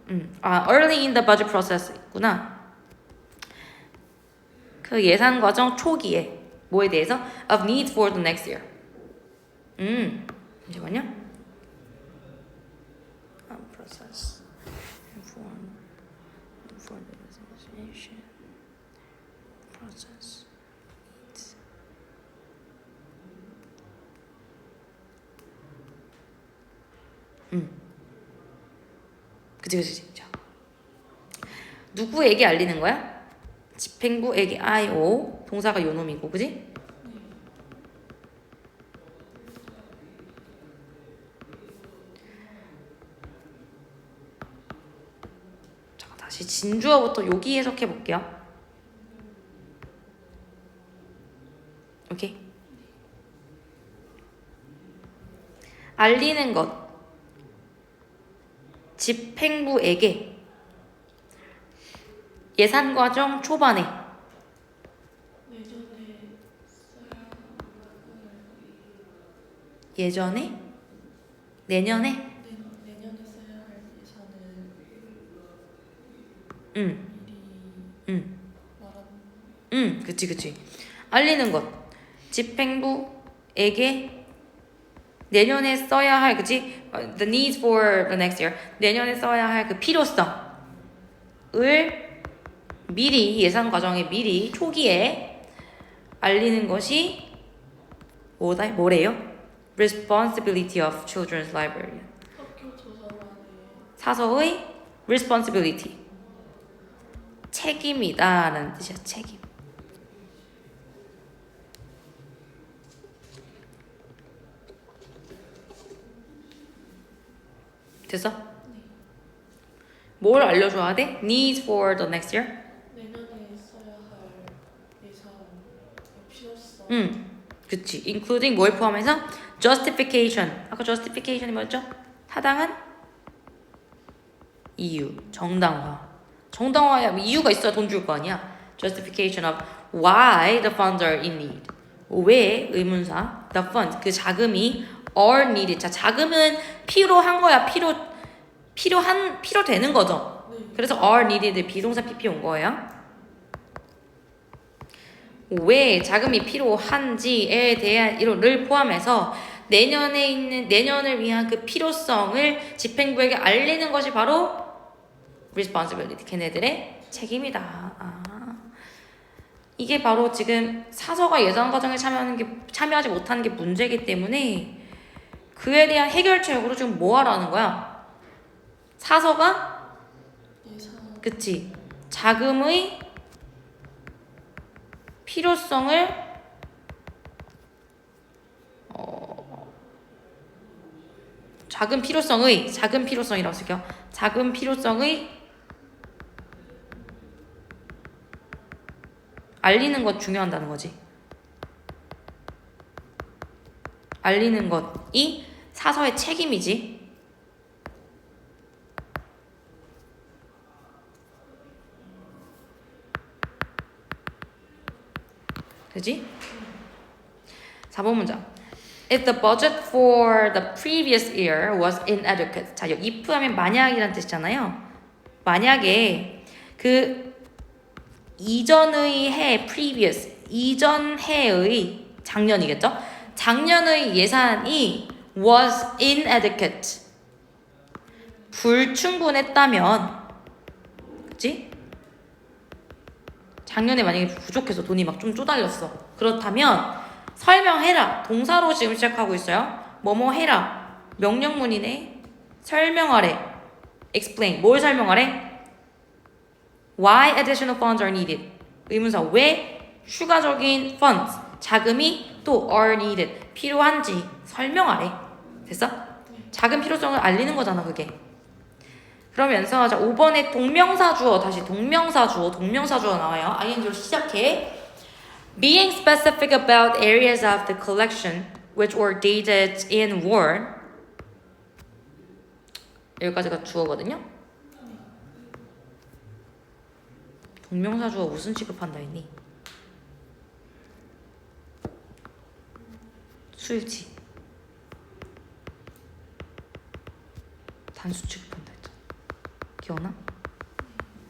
early in the budget process 있구나. 그 예산 과정 초기에 뭐에 대해서? of needs for the next year. 잠시만요. process inform for the organization process needs. 그치. 자, 누구에게 알리는 거야? 집행부에게 IO 동사가 요놈이고 그지? 자 다시 진주어부터 여기 해석해 볼게요. 오케이. 알리는 것 집행부에게 예산 과정 초반에. 내년에 써야 할 예전에? 내년에? 내년에 써야 할 예산을 응, 미리 응, 말하는 응, 그치. 알리는 것. 집행부에게 내년에 써야 할, 그치? The needs for the next year. 내년에 써야 할 그 필요성을 미리, 예산 과정에 미리 초기에 알리는 것이 뭐래요? Responsibility of Children's Librarian. 학교 도서관에 사서의 responsibility. 책임이다라는 뜻이야, 책임. 됐어? 뭘 알려줘야 돼? Needs for the next year? 내년에 써야 할 예산의 필요성 그치. including 뭘 포함해서? justification. 아까 justification이 뭐였죠? 타당한 이유. 정당화야 이유가 있어야 돈 줄 거 아니야. justification of why the funds are in need. 왜 의문사 the funds 그 자금이 are needed. 자, 자금은 필요한 거야. 필요되는 거죠. 네. 그래서 are needed 비동사 PP 온 거예요. 왜 자금이 필요한지에 대한 이론을 포함해서 내년을 위한 그 필요성을 집행부에게 알리는 것이 바로 responsibility. 걔네들의 책임이다. 이게 바로 지금 사서가 예산 과정에 참여하지 못하는 게 문제이기 때문에 그에 대한 해결책으로 지금 뭐 하라는 거야? 사서가 예산 그치. 자금의 필요성을 자금 필요성이라고 쓸게요. 자금 필요성의 알리는 것 중요하다는 거지. 알리는 것이 사서의 책임이지. 그지? 4번 문장. If the budget for the previous year was inadequate. 자, 여기 if 하면 만약이란 뜻이잖아요. 만약에 그 이전의 해, previous, 이전 해의 작년이겠죠? 작년의 예산이 was inadequate. 불충분했다면, 그치? 작년에 만약에 부족해서 돈이 막 좀 쪼달렸어. 그렇다면 설명해라. 동사로 지금 시작하고 있어요. 뭐뭐 해라. 명령문이네. 설명하래. explain. 뭘 설명하래? Why additional funds are needed. 의문사 왜 추가적인 funds 자금이 또 are needed 필요한지 설명하래. 됐어? 자금 필요성을 알리는 거잖아 그게. 그러면서 자 5번에 동명사주어 다시 동명사주어 나와요. ing로 시작해. Being specific about areas of the collection which were dated in war. 여기까지가 주어거든요. 동명사주어 무슨 취급한다 했니? 수유지. 단수 취급한다 했잖아. 기억나?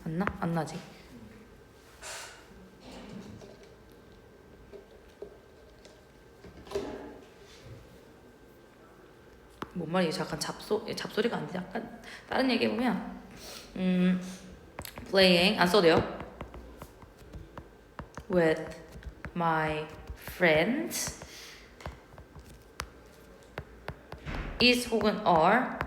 안 나? 안 나지? 뭔 말이에요? 잠깐 잡소리가 안 돼. 약간 다른 얘기 해보면 playing 안 써도 돼요. with my friends is 혹은 are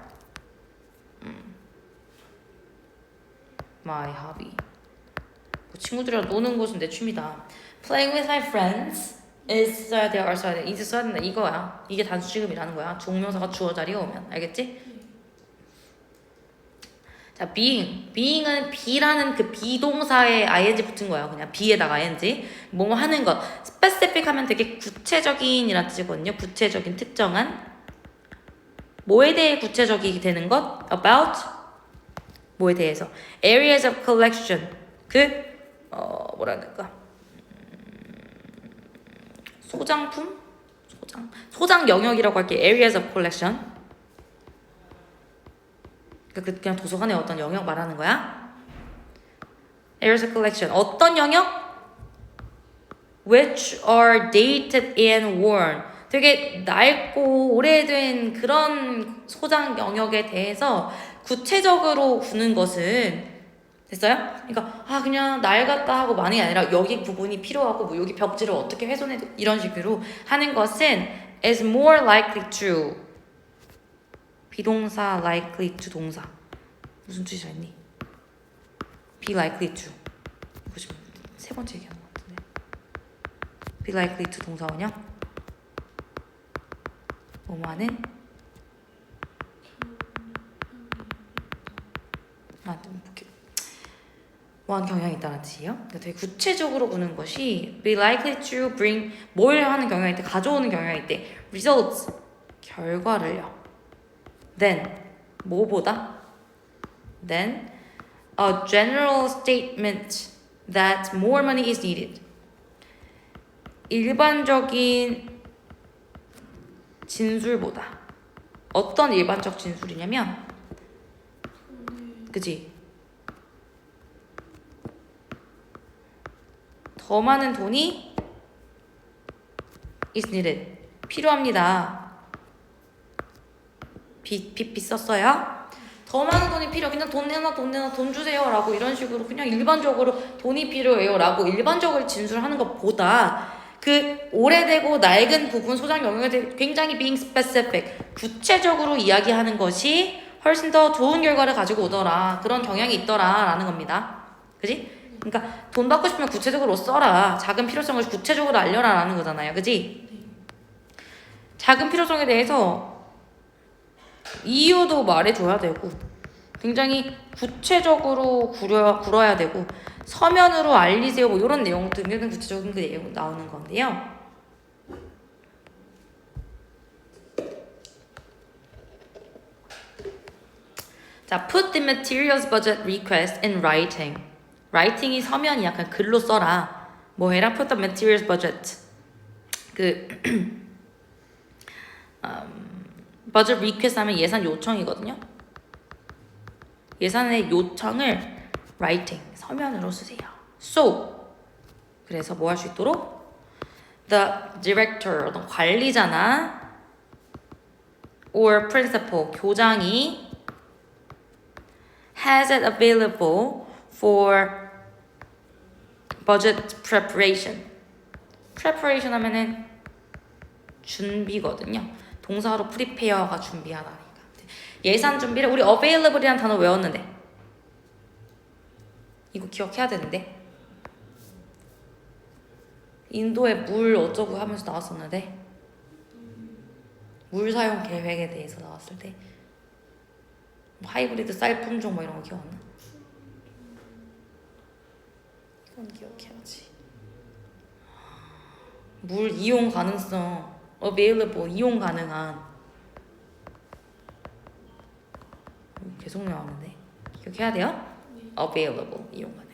my hobby. 뭐 친구들이랑 노는 것은 내 취미다. Playing with my friends is 써야 돼, are 써야 돼, is 써야 된다 이거야. 이게 단수 취급이라는 거야. 종명사가 주어 자리에 오면 알겠지? 자, being은 be라는 그 비동사에 ing 붙은 거야. 그냥 be에다가 ing 뭐 하는 것. specific 하면 되게 구체적인이라는 뜻이거든요. 구체적인, 특정한. 뭐에 대해 구체적이 되는 것? about 뭐에 대해서? areas of collection 뭐라 해야 될까? 소장품? 소장 영역이라고 할게. areas of collection. 그러니까 그냥 도서관의 어떤 영역 말하는 거야. areas of collection. 어떤 영역? which are dated and worn. 되게 낡고 오래된 그런 소장 영역에 대해서 구체적으로 구는 것은 됐어요? 그러니까 그냥 낡았다 하고 많이 아니라 여기 부분이 필요하고 뭐 여기 벽지를 어떻게 훼손해 이런 식으로 하는 것은 is more likely to. 비동사 likely to 동사 무슨 뜻이 있니? be likely to. 이거 지금 세 번째 얘기하는 것 같은데. be likely to 동사원형. 뭐뭐하는 뭐한 경향이 있다는 뜻이에요. 그러니까 되게 구체적으로 구는 것이 be likely to bring 뭘 하는 경향이 있대 가져오는 경향이 있대 results 결과를요. then 뭐보다 then a general statement that more money is needed. 일반적인 진술보다 어떤 일반적 진술이냐면 그치? 더 많은 돈이 is needed. 필요합니다. 빚 썼어요? 더 많은 돈이 필요. 그냥 돈 내놔 돈 주세요 라고 이런 식으로 그냥 일반적으로 돈이 필요해요 라고 일반적으로 진술하는 것보다 그 오래되고 낡은 부분 소장 영역에 대해 굉장히 being specific 구체적으로 이야기하는 것이 훨씬 더 좋은 결과를 가지고 오더라. 그런 경향이 있더라 라는 겁니다. 그지? 그러니까 돈 받고 싶으면 구체적으로 써라. 작은 필요성을 구체적으로 알려라 라는 거잖아요. 그지? 작은 필요성에 대해서 이유도 말해줘야 되고 굉장히 구체적으로 굴어야 되고 서면으로 알리세요 뭐 이런 내용 등등 구체적인 그 내용 나오는 건데요. 자, put the materials budget request in writing. writing이 서면이 약간 글로 써라. 뭐 해라? put the materials budget. budget request 하면 예산 요청이거든요. 예산의 요청을 writing, 서면으로 쓰세요. So, 그래서 뭐 할 수 있도록? The director, 어떤 관리자나 or principal, 교장이 has it available for budget preparation. preparation 하면은 준비거든요. 동사로 prepare가 준비하다니까. 예산 준비를 우리 available이라는 단어 외웠는데 이거 기억해야 되는데 인도에 물 어쩌고 하면서 나왔었는데 물 사용 계획에 대해서 나왔을 때 뭐 하이브리드 쌀 품종 뭐 이런 거 기억나? 이건 기억해야지. 물 이용 가능성 available 이용 가능한 계속 나오는데 기억해야 돼요? available 이용 가능.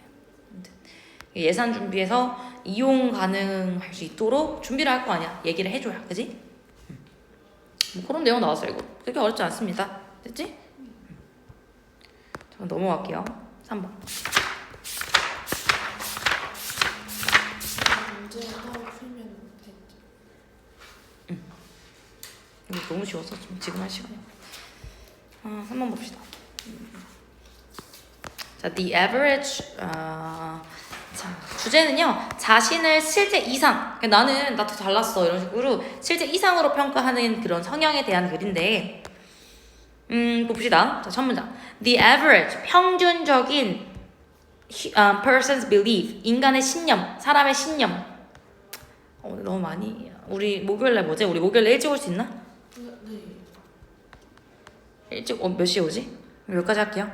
예산 준비해서 이용 가능할 수 있도록 준비를 할 거 아니야. 얘기를 해줘야, 그지? 뭐 그런 내용 나왔어요. 이거 그렇게 어렵지 않습니다. 됐지? 자, 넘어갈게요. 3번. 문제 하나 풀면 됐죠. 이거 너무 쉬워서 지금 할 시간이 없어. 3번 봅시다. 자, the average 자, 주제는요. 자신을 실제 이상 그러니까 나는 나 더 잘났어 이런 식으로 실제 이상으로 평가하는 그런 성향에 대한 글인데 봅시다. 자, 첫 문장. The average 평균적인 person's belief 인간의 신념 사람의 신념 너무 많이 우리 목요일날 뭐지? 우리 목요일에 일찍 올 수 있나? 네. 일찍 몇 시에 오지? 몇 가지 할게요.